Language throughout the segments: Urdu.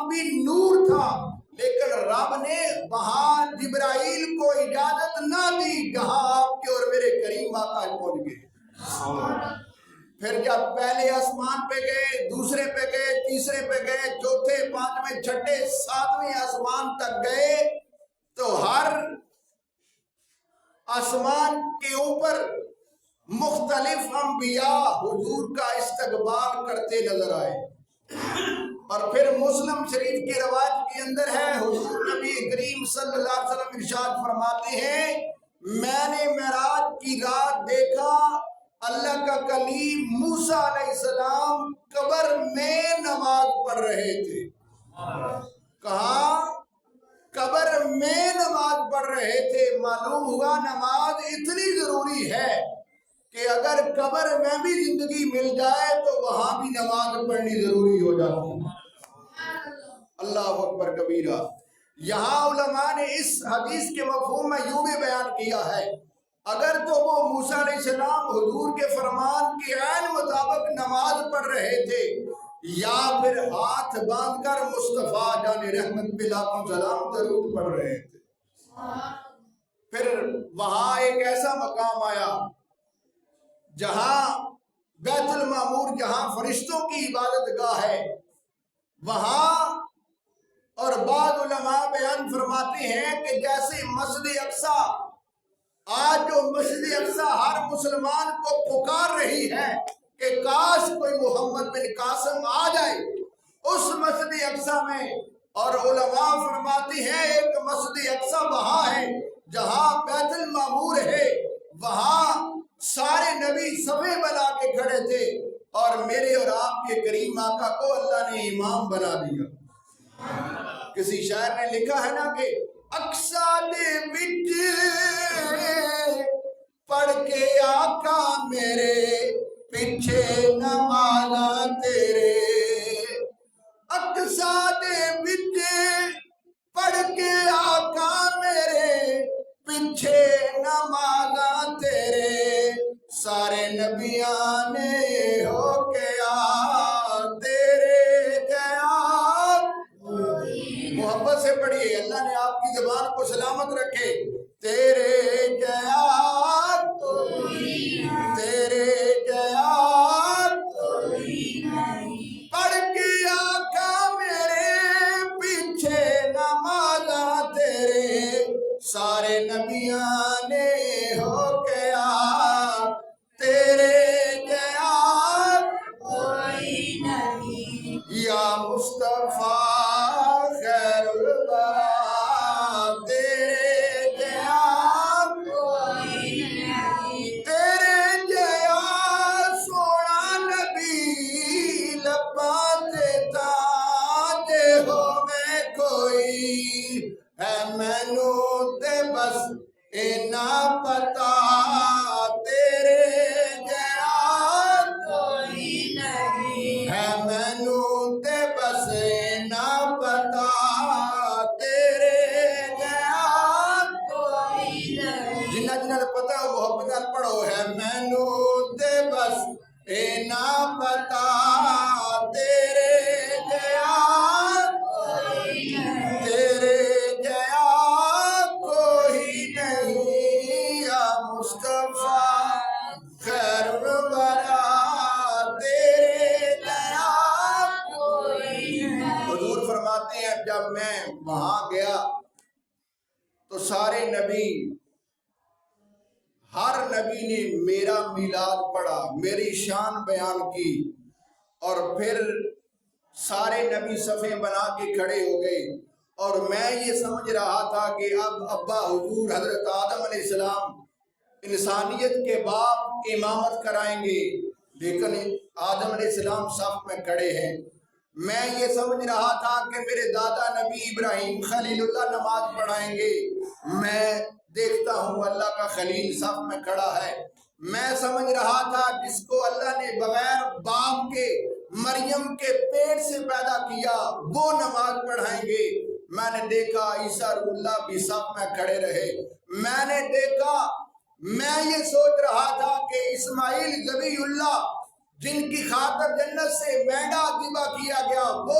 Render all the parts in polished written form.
کلام بھی نور تھا، لیکن رب نے وہاں جبرائیل کو اجازت نہ دی جہاں آپ کے اور میرے کریم آقا پہنچ گئے۔ پھر جب پہلے آسمان پہ گئے، دوسرے پہ گئے، تیسرے پہ گئے، چوتھے، پانچویں، چھٹے، ساتویں آسمان تک گئے تو ہر آسمان کے اوپر مختلف انبیاء حضور کا استقبال کرتے نظر آئے۔ اور پھر مسلم شریف کی روایت کے اندر ہے، حضور نبی کریم صلی اللہ علیہ وسلم ارشاد فرماتے ہیں میں نے معراج کی رات دیکھا اللہ کا کلیم موسیٰ علیہ السلام قبر میں نماز پڑھ رہے تھے۔ کہاں؟ قبر میں نماز پڑھ رہے تھے۔ معلوم ہوا نماز اتنی ضروری ہے کہ اگر قبر میں بھی زندگی مل جائے تو وہاں بھی نماز پڑھنی ضروری ہو جاتی ہے۔ اللہ اکبر کبیرہ۔ یہاں علماء نے اس حدیث کے مفہوم میں یوں بھی بیان کیا ہے، اگر تو وہ موسیٰ علیہ السلام حضور کے فرمان کے عین مطابق نماز پڑھ رہے تھے یا پھر ہاتھ باندھ کر مصطفیٰ جان رحمت پہ لاکھوں سلام درود پڑھ رہے تھے۔ پھر وہاں ایک ایسا مقام آیا جہاں بیت المعمور، جہاں فرشتوں کی عبادت گاہ ہے، وہاں اور بعض علماء بیان فرماتے ہیں کہ جیسے مسجد اقصی آج جو مسجد اقصی ہر مسلمان کو پکار رہی ہے کہ کاش کوئی محمد بن قاسم آ جائے اس مسجد اقصی میں، اور علماء فرماتے ہیں ایک مسجد اقصی وہاں ہے جہاں بیت المعمور ہے، وہاں سارے نبی صفے بنا کے کھڑے تھے اور میرے اور آپ کے کریم آقا کو اللہ نے امام بنا دیا۔ کسی شاعر نے لکھا ہے نا کہ اقصی دے وچ پڑھ کے آقا میرے پیچھے نمازاں تیرے، اقصی دے وچ پڑھ کے آقا میرے پیچھے نمازاں تیرے، سارے نبیاں نے ہو کے تیرے گیا۔ محبت سے پڑھیے، اللہ نے آپ کی زبان کو سلامت رکھے۔ تیرے گیا تیرے گیا پڑھ کے آقا میرے پیچھے نمازاں تیرے، سارے نبیاں نے ہو گیا تیرے گیا کوئی نہیں، یا مصطفیٰ خیر الورا تیرے گیا کوئی نہیں، تیرے گیا سونا نبی لباں تے تاج ہوے کوئی، ہے مینوں تے بس اینا پتا تیرے گیا کوئی نہیں، ہے مینوں تے بس اینا پتا تیرے گیا کوئی نہیں۔ جنہ جنہ پتا ہو محبت نال پڑھو، ہے مینوں تے بس اینا پتا تیرے گیا کوئی نہیں، تیرے گیا کوئی نہیں، یا مصطفیٰ خیر الورا تیرے گیا کوئی نہیں۔ حضور فرماتے ہیں جب میں وہاں گیا تو سارے نبی، ہر نبی نے میرا میلاد پڑھا، میری شان بیان کی، اور پھر سارے نبی صفیں بنا کے کھڑے ہو گئے، اور میں یہ سمجھ رہا تھا کہ اب ابا حضور حضرت آدم علیہ السلام انسانیت کے باپ امامت کرائیں گے، لیکن آدم علیہ السلام صف میں کھڑے ہیں۔ میں یہ سمجھ رہا تھا کہ میرے دادا نبی ابراہیم خلیل اللہ نماز پڑھائیں گے، میں دیکھتا ہوں اللہ کا خلیل صف میں کھڑا ہے۔ میں سمجھ رہا تھا جس کو اللہ نے بغیر باپ کے مریم کے پیٹ سے پیدا کیا وہ نماز پڑھائیں گے، میں نے دیکھا عیسیٰ روح اللہ بھی صف میں کھڑے رہے۔ میں نے دیکھا، میں یہ سوچ رہا تھا کہ اسماعیل ذبیح اللہ جن کی خاطر جنت سے مینڈا ذبح کیا گیا وہ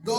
2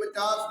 50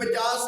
50